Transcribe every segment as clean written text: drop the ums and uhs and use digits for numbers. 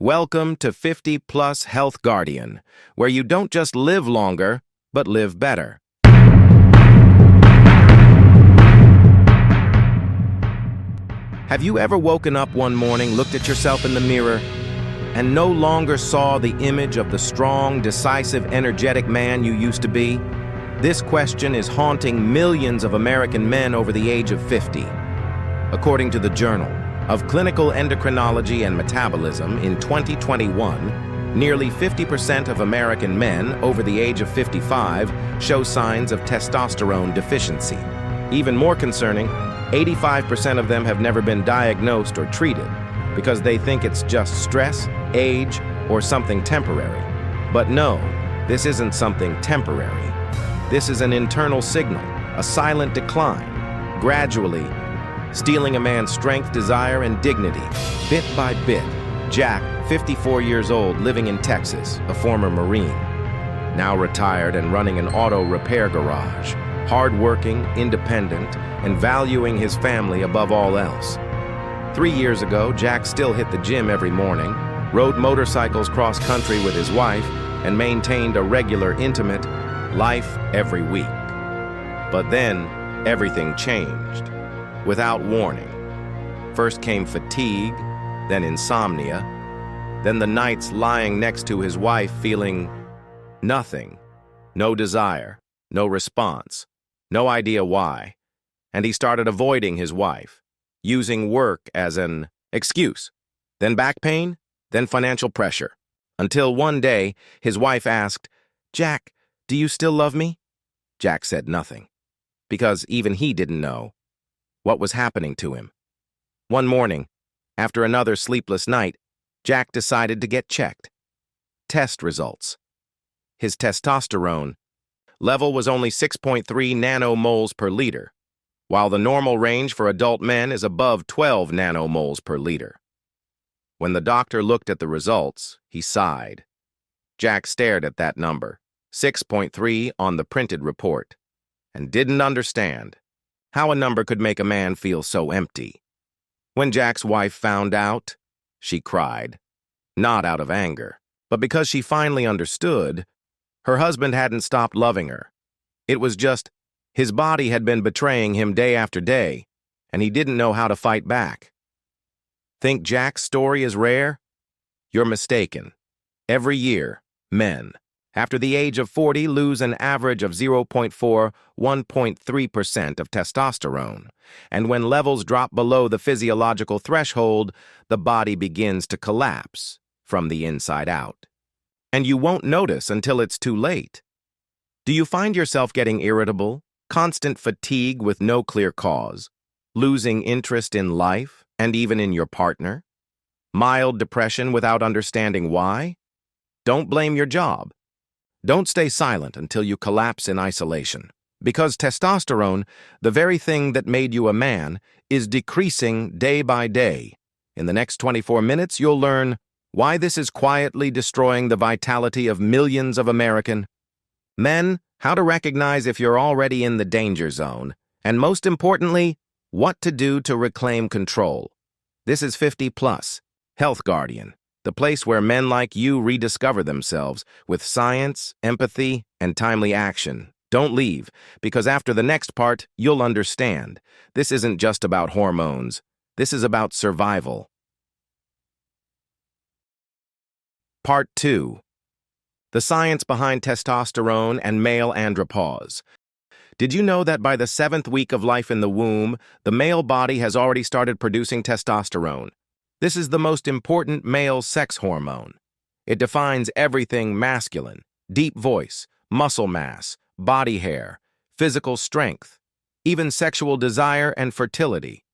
Welcome to 50 Plus Health Guardian, where you don't just live longer, but live better. Have you ever woken up one morning, looked at yourself in the mirror, and no longer saw the image of the strong, decisive, energetic man you used to be? This question is haunting millions of American men over the age of 50. According to the Journal of Clinical Endocrinology and Metabolism in 2021, nearly 50% of American men over the age of 55 show signs of testosterone deficiency. Even more concerning, 85% of them have never been diagnosed or treated because they think it's just stress, age, or something temporary. But no, this isn't something temporary. This is an internal signal, a silent decline, gradually stealing a man's strength, desire, and dignity, bit by bit. Jack, 54 years old, living in Texas, a former Marine, now retired and running an auto repair garage, hard-working, independent, and valuing his family above all else. 3 years ago, Jack still hit the gym every morning, rode motorcycles cross-country with his wife, and maintained a regular, intimate life every week. But then, everything changed. Without warning. First came fatigue, then insomnia, then the nights lying next to his wife feeling nothing, no desire, no response, no idea why. And he started avoiding his wife, using work as an excuse, then back pain, then financial pressure, until one day his wife asked, "Jack, do you still love me?" Jack said nothing, because even he didn't know what was happening to him. One morning, after another sleepless night, Jack decided to get checked. Test results. His testosterone level was only 6.3 nanomoles per liter, while the normal range for adult men is above 12 nanomoles per liter. When the doctor looked at the results, he sighed. Jack stared at that number, 6.3 on the printed report, and didn't understand how a number could make a man feel so empty. When Jack's wife found out, she cried, not out of anger, but because she finally understood her husband hadn't stopped loving her. It was just his body had been betraying him day after day, and he didn't know how to fight back. Think Jack's story is rare? You're mistaken. Every year, men after the age of 40 lose an average of 0.4, 1.3% of testosterone, and when levels drop below the physiological threshold, the body begins to collapse from the inside out. And you won't notice until it's too late. Do you find yourself getting irritable, constant fatigue with no clear cause, losing interest in life and even in your partner, mild depression without understanding why? Don't blame your job. Don't stay silent until you collapse in isolation, because testosterone, the very thing that made you a man, is decreasing day by day. In the next 24 minutes, you'll learn why this is quietly destroying the vitality of millions of American men, how to recognize if you're already in the danger zone, and most importantly, what to do to reclaim control. This is 50 Plus Health Guardian, the place where men like you rediscover themselves with science, empathy, and timely action. Don't leave, because after the next part, you'll understand. This isn't just about hormones. This is about survival. Part 2. The science behind testosterone and male andropause. Did you know that by the 7th week of life in the womb, the male body has already started producing testosterone? This is the most important male sex hormone. It defines everything masculine: deep voice, muscle mass, body hair, physical strength, even sexual desire and fertility.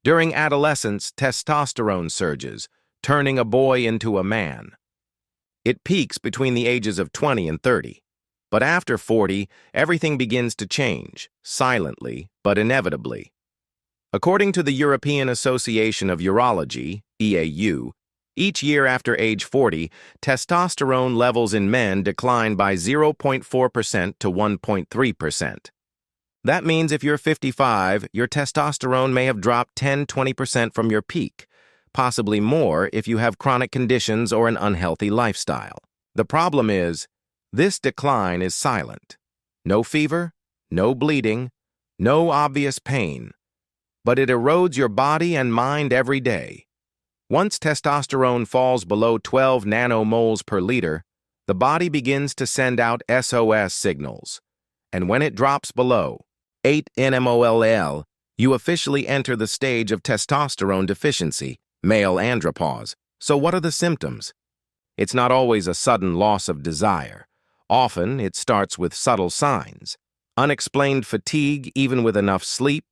During adolescence, testosterone surges, turning a boy into a man. It peaks between the ages of 20 and 30. But after 40, everything begins to change, silently but inevitably. According to the European Association of Urology, EAU, each year after age 40, testosterone levels in men decline by 0.4% to 1.3%. That means if you're 55, your testosterone may have dropped 10-20% from your peak. possibly more if you have chronic conditions or an unhealthy lifestyle. The problem is, this decline is silent. No fever, no bleeding, no obvious pain, but it erodes your body and mind every day. Once testosterone falls below 12 nanomoles per liter, the body begins to send out SOS signals. And when it drops below 8 nmol, you officially enter the stage of testosterone deficiency, male andropause. So what are the symptoms? It's not always a sudden loss of desire. Often, it starts with subtle signs. Unexplained fatigue even with enough sleep,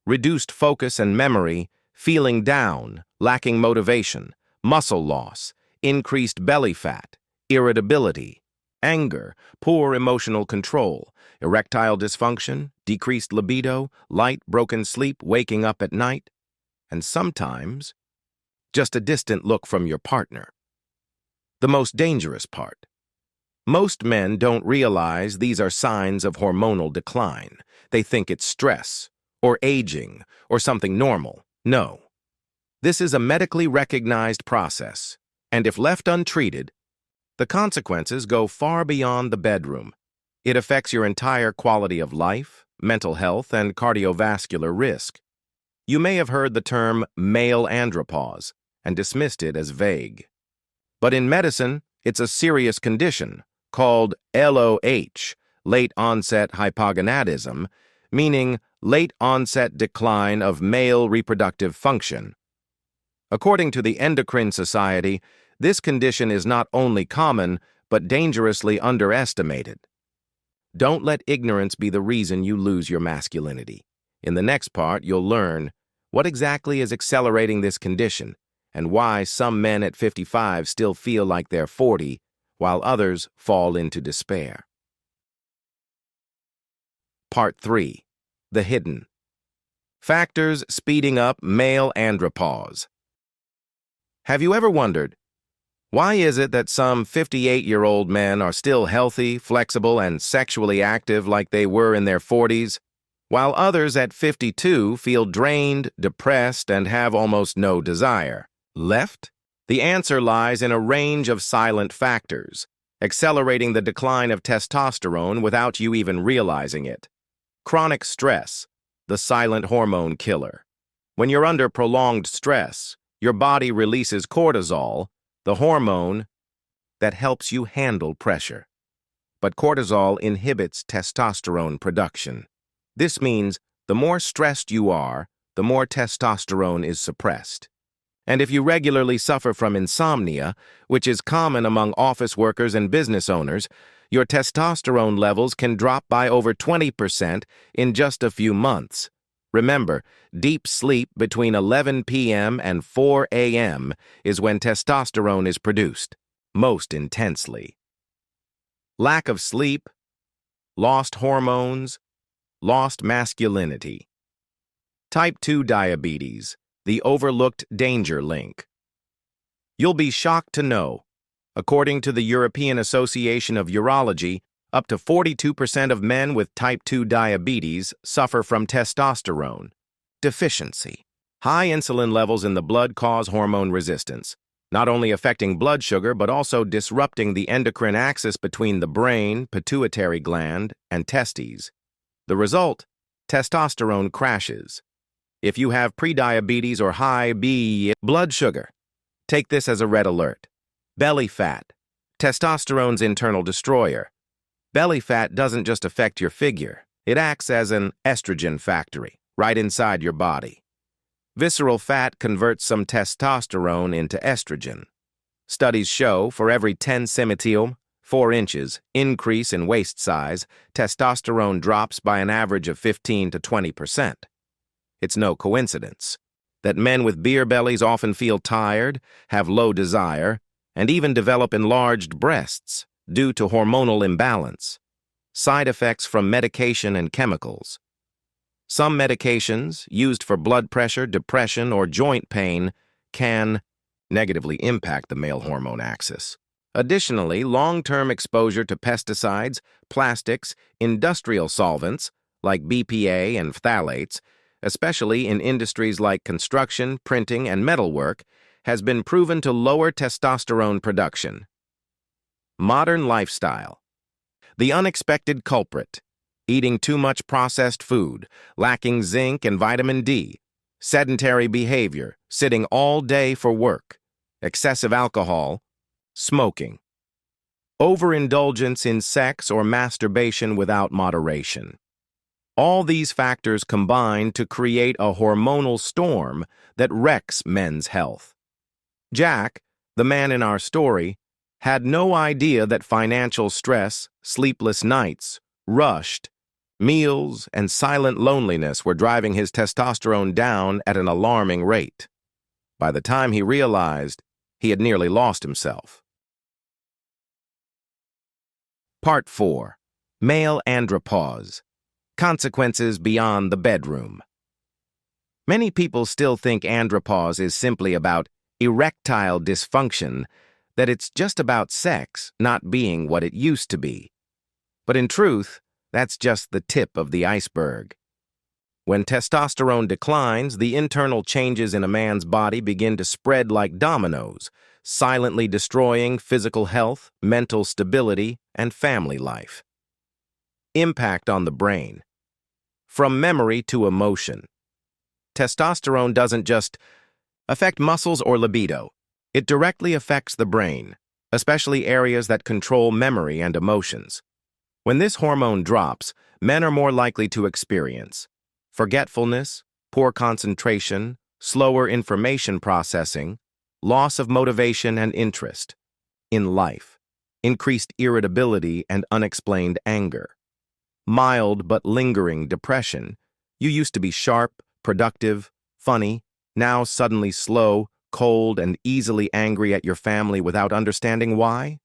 reduced focus and memory, feeling down, lacking motivation, muscle loss, increased belly fat, irritability, anger, poor emotional control, erectile dysfunction, decreased libido, light, broken sleep, waking up at night, and sometimes just a distant look from your partner. The most dangerous part. Most men don't realize these are signs of hormonal decline. They think it's stress, or aging, or something normal. No. This is a medically recognized process, and if left untreated, the consequences go far beyond the bedroom. It affects your entire quality of life, mental health, and cardiovascular risk. You may have heard the term male andropause and dismissed it as vague. But in medicine, it's a serious condition called LOH, late-onset hypogonadism, meaning late-onset decline of male reproductive function. According to the Endocrine Society, this condition is not only common, but dangerously underestimated. Don't let ignorance be the reason you lose your masculinity. In the next part, you'll learn what exactly is accelerating this condition and why some men at 55 still feel like they're 40, while others fall into despair. Part 3. The Hidden Factors Speeding Up Male Andropause. Have you ever wondered, why is it that some 58-year-old men are still healthy, flexible, and sexually active like they were in their 40s, while others at 52 feel drained, depressed, and have almost no desire left? The answer lies in a range of silent factors, accelerating the decline of testosterone without you even realizing it. Chronic stress, the silent hormone killer. When you're under prolonged stress, your body releases cortisol, the hormone that helps you handle pressure. But cortisol inhibits testosterone production. This means the more stressed you are, the more testosterone is suppressed. And if you regularly suffer from insomnia, which is common among office workers and business owners, your testosterone levels can drop by over 20% in just a few months. Remember, deep sleep between 11 p.m. and 4 a.m. is when testosterone is produced, most intensely. Lack of sleep, lost hormones, lost masculinity. Type 2 diabetes, the overlooked danger link. You'll be shocked to know, according to the European Association of Urology, up to 42% of men with type 2 diabetes suffer from testosterone deficiency. High insulin levels in the blood cause hormone resistance, not only affecting blood sugar but also disrupting the endocrine axis between the brain, pituitary gland, and testes. The result? Testosterone crashes. If you have prediabetes or high blood sugar, take this as a red alert. Belly fat, testosterone's internal destroyer. Belly fat doesn't just affect your figure. It acts as an estrogen factory right inside your body. Visceral fat converts some testosterone into estrogen. Studies show for every 10 cm, 4 inches, increase in waist size, testosterone drops by an average of 15 to 20%. It's no coincidence that men with beer bellies often feel tired, have low desire, and even develop enlarged breasts due to hormonal imbalance. Side effects from medication and chemicals. Some medications, used for blood pressure, depression, or joint pain, can negatively impact the male hormone axis. Additionally, long-term exposure to pesticides, plastics, industrial solvents, like BPA and phthalates, especially in industries like construction, printing, and metalwork, has been proven to lower testosterone production. Modern lifestyle. The unexpected culprit. Eating too much processed food, lacking zinc and vitamin D, sedentary behavior, sitting all day for work, excessive alcohol, smoking. Overindulgence in sex or masturbation without moderation. All these factors combine to create a hormonal storm that wrecks men's health. Jack, the man in our story, had no idea that financial stress, sleepless nights, rushed meals, and silent loneliness were driving his testosterone down at an alarming rate. By the time he realized, he had nearly lost himself. Part 4. Male Andropause. Consequences beyond the bedroom. Many people still think andropause is simply about erectile dysfunction, that it's just about sex not being what it used to be. But in truth, that's just the tip of the iceberg. When testosterone declines, the internal changes in a man's body begin to spread like dominoes, silently destroying physical health, mental stability, and family life. Impact on the brain. From memory to emotion. Testosterone doesn't just affect muscles or libido. It directly affects the brain, especially areas that control memory and emotions. When this hormone drops, men are more likely to experience forgetfulness, poor concentration, slower information processing, loss of motivation and interest in life, increased irritability and unexplained anger, mild but lingering depression. You used to be sharp, productive, funny, now suddenly slow, cold, and easily angry at your family without understanding why?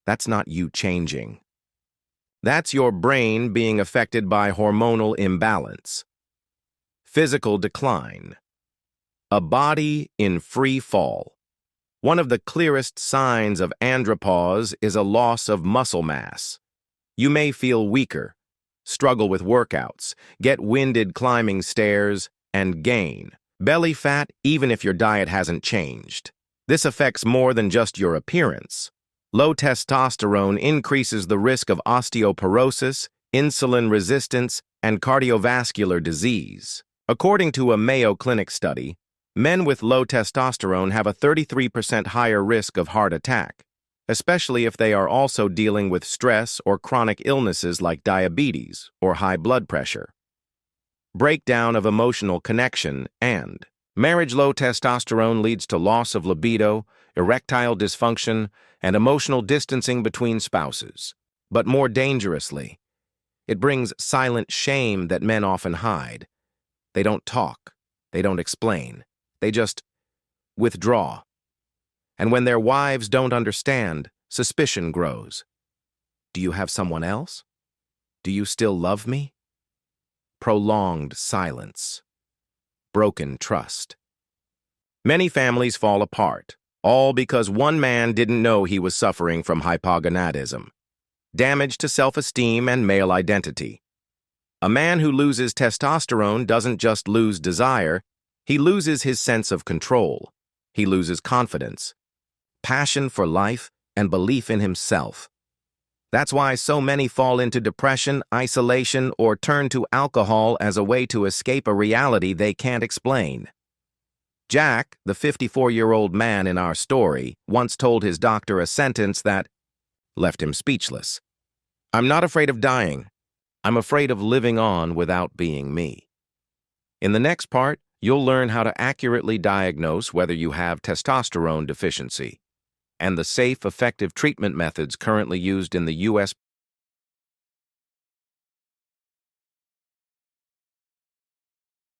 That's not you changing. That's your brain being affected by hormonal imbalance. Physical decline. A body in free fall. One of the clearest signs of andropause is a loss of muscle mass. You may feel weaker, struggle with workouts, get winded climbing stairs, and gain belly fat even if your diet hasn't changed. This affects more than just your appearance. Low testosterone increases the risk of osteoporosis, insulin resistance, and cardiovascular disease. According to a Mayo Clinic study, men with low testosterone have a 33% higher risk of heart attack, especially if they are also dealing with stress or chronic illnesses like diabetes or high blood pressure. Breakdown of emotional connection and marriage. Low testosterone leads to loss of libido, erectile dysfunction, and emotional distancing between spouses. But more dangerously, it brings silent shame that men often hide. They don't talk, they don't explain, they just withdraw. And when their wives don't understand, suspicion grows. Do you have someone else? Do you still love me? Prolonged silence. Broken trust. Many families fall apart, all because one man didn't know he was suffering from hypogonadism. Damage to self-esteem and male identity. A man who loses testosterone doesn't just lose desire, he loses his sense of control. He loses confidence, passion for life, and belief in himself. That's why so many fall into depression, isolation, or turn to alcohol as a way to escape a reality they can't explain. Jack, the 54-year-old man in our story, once told his doctor a sentence that left him speechless. "I'm not afraid of dying. I'm afraid of living on without being me." In the next part, you'll learn how to accurately diagnose whether you have testosterone deficiency and the safe, effective treatment methods currently used in the U.S.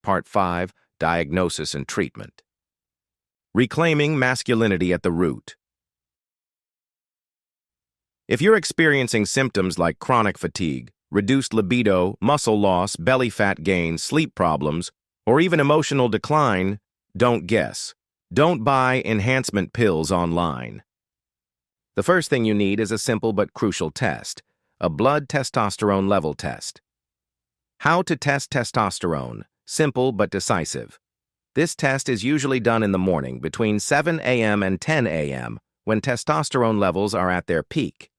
Part 5, Diagnosis and Treatment. Reclaiming masculinity at the root. If you're experiencing symptoms like chronic fatigue, reduced libido, muscle loss, belly fat gain, sleep problems, or even emotional decline, don't guess. Don't buy enhancement pills online. The first thing you need is a simple but crucial test, a blood testosterone level test. How to test testosterone, simple but decisive. This test is usually done in the morning between 7 a.m. and 10 a.m. when testosterone levels are at their peak.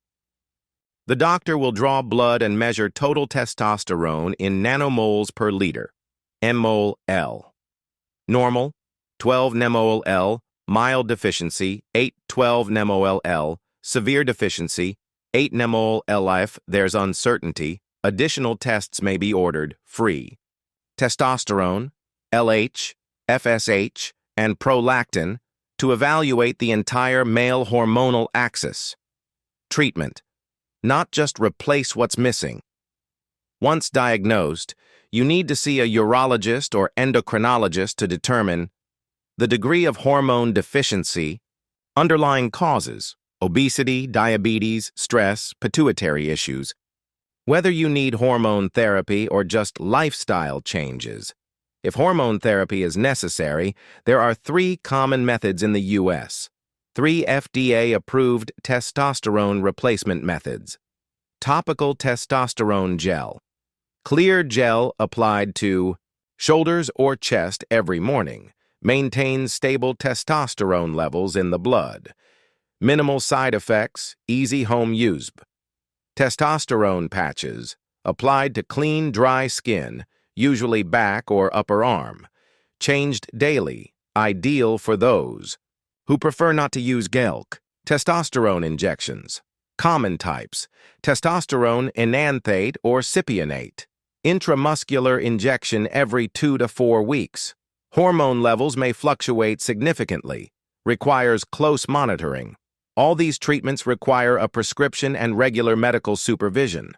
The doctor will draw blood and measure total testosterone in nanomoles per liter, mmol/L. Normal, 12 mmol/L, mild deficiency, 8-12 mmol/L, severe deficiency, 8 mmol/L. If there's uncertainty, additional tests may be ordered free. Testosterone, LH, FSH, and prolactin to evaluate the entire male hormonal axis. Treatment. Not just replace what's missing. Once diagnosed, you need to see a urologist or endocrinologist to determine the degree of hormone deficiency, underlying causes, obesity, diabetes, stress, pituitary issues, whether you need hormone therapy or just lifestyle changes. If hormone therapy is necessary, there are 3 common methods in the U.S. 3 FDA-approved testosterone replacement methods. Topical testosterone gel. Clear gel applied to shoulders or chest every morning. Maintains stable testosterone levels in the blood. Minimal side effects, easy home use. Testosterone patches. Applied to clean, dry skin, usually back or upper arm. Changed daily, ideal for those who prefer not to use GELC. Testosterone injections. Common types: testosterone enanthate or cypionate. Intramuscular injection every 2 to 4 weeks. Hormone levels may fluctuate significantly. Requires close monitoring. All these treatments require a prescription and regular medical supervision.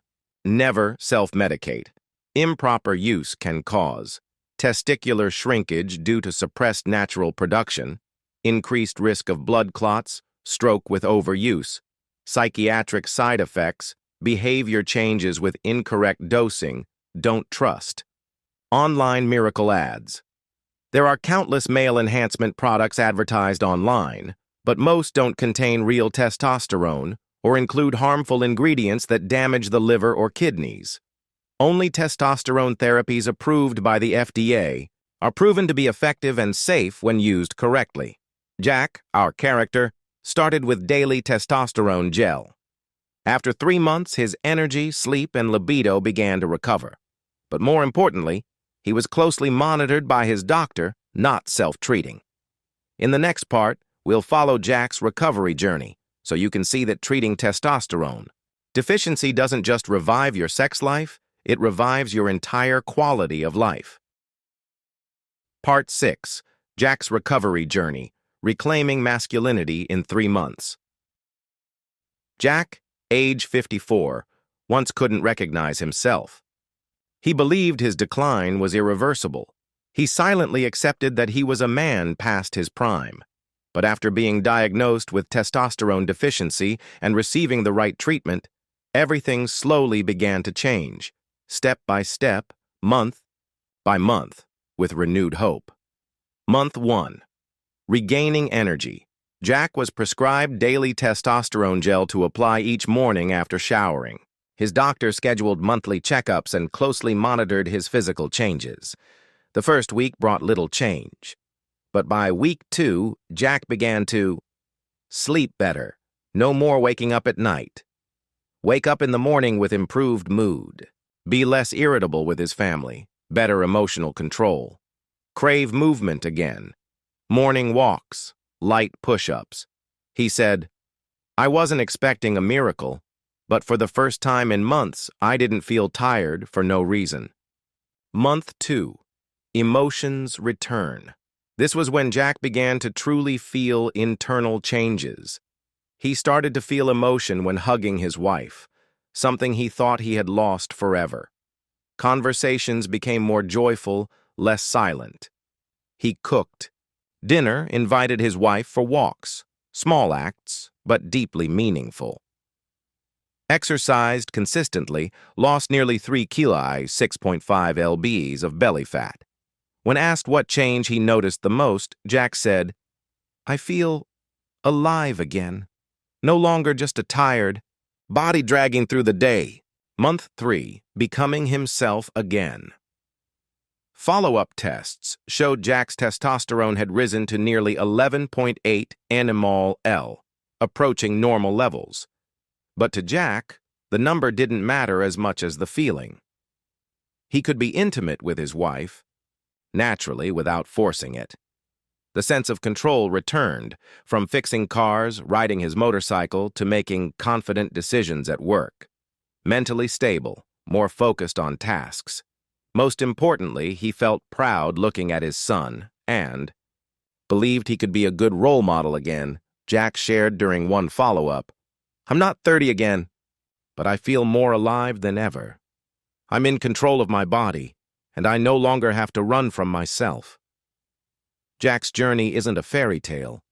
Never self-medicate. Improper use can cause testicular shrinkage due to suppressed natural production, increased risk of blood clots, stroke with overuse, psychiatric side effects, behavior changes with incorrect dosing. Don't trust. Online miracle ads. There are countless male enhancement products advertised online, but most don't contain real testosterone or include harmful ingredients that damage the liver or kidneys. Only testosterone therapies approved by the FDA are proven to be effective and safe when used correctly. Jack, our character, started with daily testosterone gel. After 3 months, his energy, sleep, and libido began to recover. But more importantly, he was closely monitored by his doctor, not self-treating. In the next part, we'll follow Jack's recovery journey, so you can see that treating testosterone deficiency doesn't just revive your sex life, it revives your entire quality of life. Part 6. Jack's recovery journey, reclaiming masculinity in 3 months. Jack, age 54, once couldn't recognize himself. He believed his decline was irreversible. He silently accepted that he was a man past his prime. But after being diagnosed with testosterone deficiency and receiving the right treatment, everything slowly began to change, step by step, month by month, with renewed hope. Month 1. Regaining energy. Jack was prescribed daily testosterone gel to apply each morning after showering. His doctor scheduled monthly checkups and closely monitored his physical changes. The first week brought little change. But by week 2, Jack began to sleep better, no more waking up at night. Wake up in the morning with improved mood. Be less irritable with his family, better emotional control. Crave movement again. Morning walks, light push-ups. He said, "I wasn't expecting a miracle, but for the first time in months, I didn't feel tired for no reason." Month 2. Emotions return. This was when Jack began to truly feel internal changes. He started to feel emotion when hugging his wife, something he thought he had lost forever. Conversations became more joyful, less silent. He cooked. Dinner invited his wife for walks, small acts, but deeply meaningful. Exercised consistently, lost nearly 3 kg, 6.5 lbs of belly fat. When asked what change he noticed the most, Jack said, "I feel alive again. No longer just a tired body dragging through the day." Month 3. Becoming himself again. Follow-up tests showed Jack's testosterone had risen to nearly 11.8 nmol, approaching normal levels. But to Jack, the number didn't matter as much as the feeling. He could be intimate with his wife, naturally without forcing it. The sense of control returned, from fixing cars, riding his motorcycle, to making confident decisions at work. Mentally stable, more focused on tasks. Most importantly, he felt proud looking at his son and believed he could be a good role model again. Jack shared during one follow-up, "I'm not 30 again, but I feel more alive than ever. I'm in control of my body, and I no longer have to run from myself." Jack's journey isn't a fairy tale.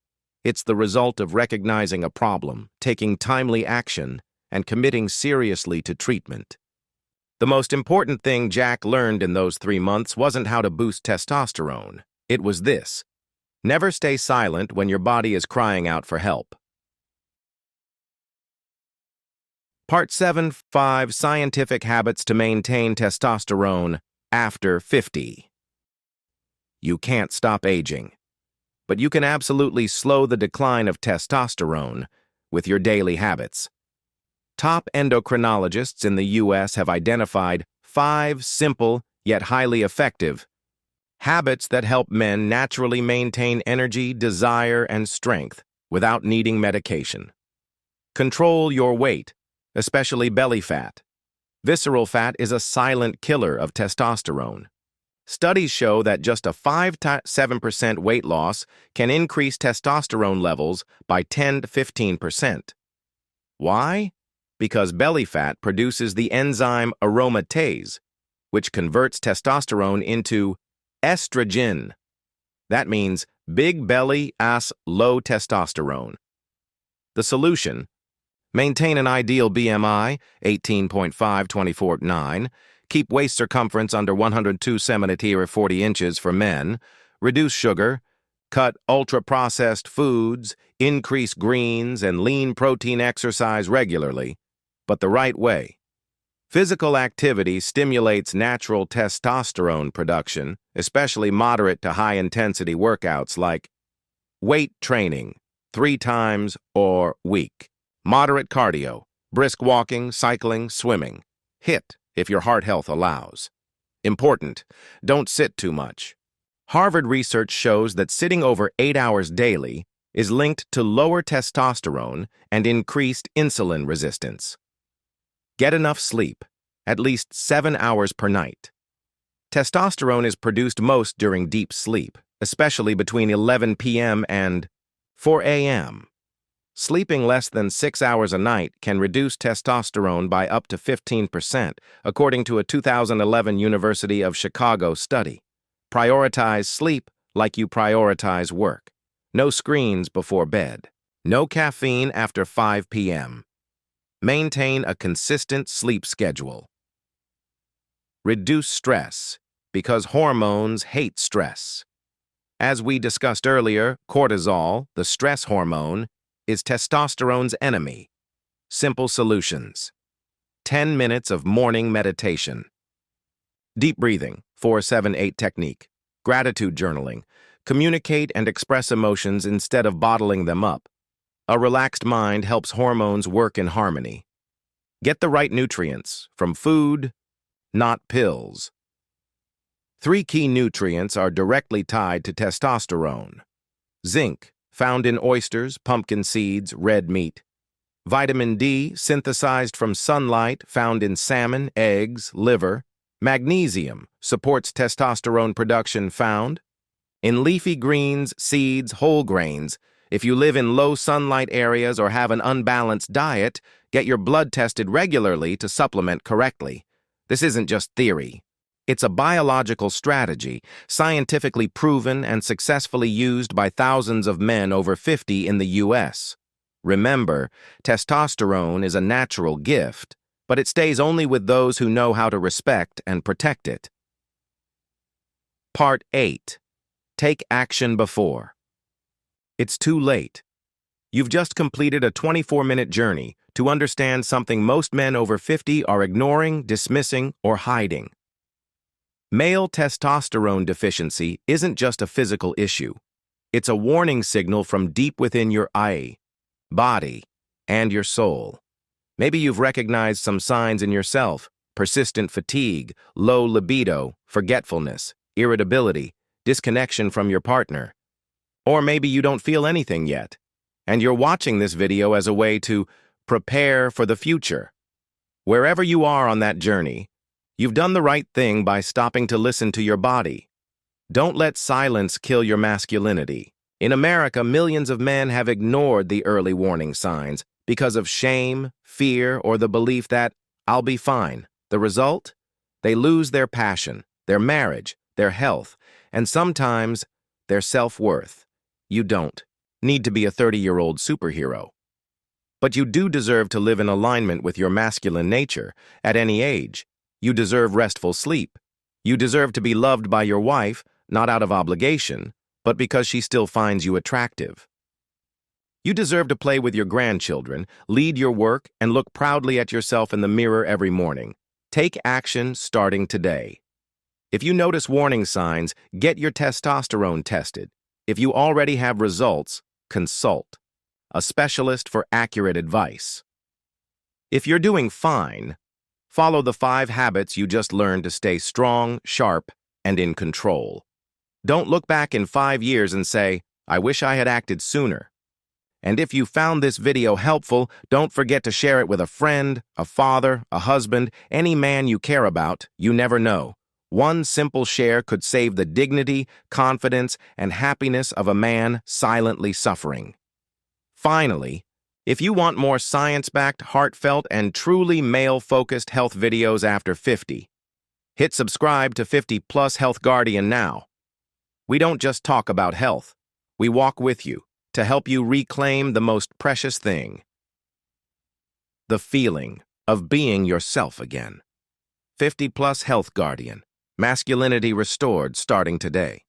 It's the result of recognizing a problem, taking timely action, and committing seriously to treatment. The most important thing Jack learned in those 3 months wasn't how to boost testosterone. It was this: never stay silent when your body is crying out for help. Part 7, 5 Scientific Habits to Maintain Testosterone After 50. You can't stop aging, but you can absolutely slow the decline of testosterone with your daily habits. Top endocrinologists in the U.S. have identified 5 simple yet highly effective habits that help men naturally maintain energy, desire, and strength without needing medication. Control your weight, especially belly fat. Visceral fat is a silent killer of testosterone. Studies show that just a 5–7% weight loss can increase testosterone levels by 10 to 15%. Why? Because belly fat produces the enzyme aromatase, which converts testosterone into estrogen. That means big belly ass low testosterone. The solution: maintain an ideal BMI, 18.5–24.9, keep waist circumference under 102 cm or 40 inches for men, reduce sugar, cut ultra-processed foods, increase greens, and lean protein, exercise regularly, but the right way. Physical activity stimulates natural testosterone production, especially moderate to high-intensity workouts like weight training 3 times or week, moderate cardio, brisk walking, cycling, swimming, HIIT if your heart health allows. Important, don't sit too much. Harvard research shows that sitting over 8 hours daily is linked to lower testosterone and increased insulin resistance. Get enough sleep, at least 7 hours per night. Testosterone is produced most during deep sleep, especially between 11 p.m. and 4 a.m. Sleeping less than 6 hours a night can reduce testosterone by up to 15%, according to a 2011 University of Chicago study. Prioritize sleep like you prioritize work. No screens before bed. No caffeine after 5 p.m. Maintain a consistent sleep schedule. Reduce stress, because hormones hate stress. As we discussed earlier, cortisol, the stress hormone, is testosterone's enemy. Simple solutions. 10 minutes of morning meditation. Deep breathing, 4-7-8 technique. Gratitude journaling. Communicate and express emotions instead of bottling them up. A relaxed mind helps hormones work in harmony. Get the right nutrients from food, not pills. 3 key nutrients are directly tied to testosterone. Zinc, found in oysters, pumpkin seeds, red meat. Vitamin D, synthesized from sunlight, found in salmon, eggs, liver. Magnesium, supports testosterone production, found in leafy greens, seeds, whole grains. If you live in low sunlight areas or have an unbalanced diet, get your blood tested regularly to supplement correctly. This isn't just theory. It's a biological strategy, scientifically proven and successfully used by thousands of men over 50 in the U.S. Remember, testosterone is a natural gift, but it stays only with those who know how to respect and protect it. Part 8. Take action before. It's too late. You've just completed a 24-minute journey to understand something most men over 50 are ignoring, dismissing, or hiding. Male testosterone deficiency isn't just a physical issue. It's a warning signal from deep within your body, and your soul. Maybe you've recognized some signs in yourself: persistent fatigue, low libido, forgetfulness, irritability, disconnection from your partner. Or maybe you don't feel anything yet, and you're watching this video as a way to prepare for the future. Wherever you are on that journey, you've done the right thing by stopping to listen to your body. Don't let silence kill your masculinity. In America, millions of men have ignored the early warning signs because of shame, fear, or the belief that, "I'll be fine." The result? They lose their passion, their marriage, their health, and sometimes their self-worth. You don't need to be a 30-year-old superhero. But you do deserve to live in alignment with your masculine nature at any age. You deserve restful sleep. You deserve to be loved by your wife, not out of obligation, but because she still finds you attractive. You deserve to play with your grandchildren, lead your work, and look proudly at yourself in the mirror every morning. Take action starting today. If you notice warning signs, get your testosterone tested. If you already have results, consult a specialist for accurate advice. If you're doing fine, follow the 5 habits you just learned to stay strong, sharp, and in control. Don't look back in 5 years and say, "I wish I had acted sooner." And if you found this video helpful, don't forget to share it with a friend, a father, a husband, any man you care about. You never know. One simple share could save the dignity, confidence, and happiness of a man silently suffering. Finally, if you want more science-backed, heartfelt, and truly male-focused health videos after 50, hit subscribe to 50 Plus Health Guardian now. We don't just talk about health. We walk with you to help you reclaim the most precious thing: the feeling of being yourself again. 50 Plus Health Guardian. Masculinity restored starting today.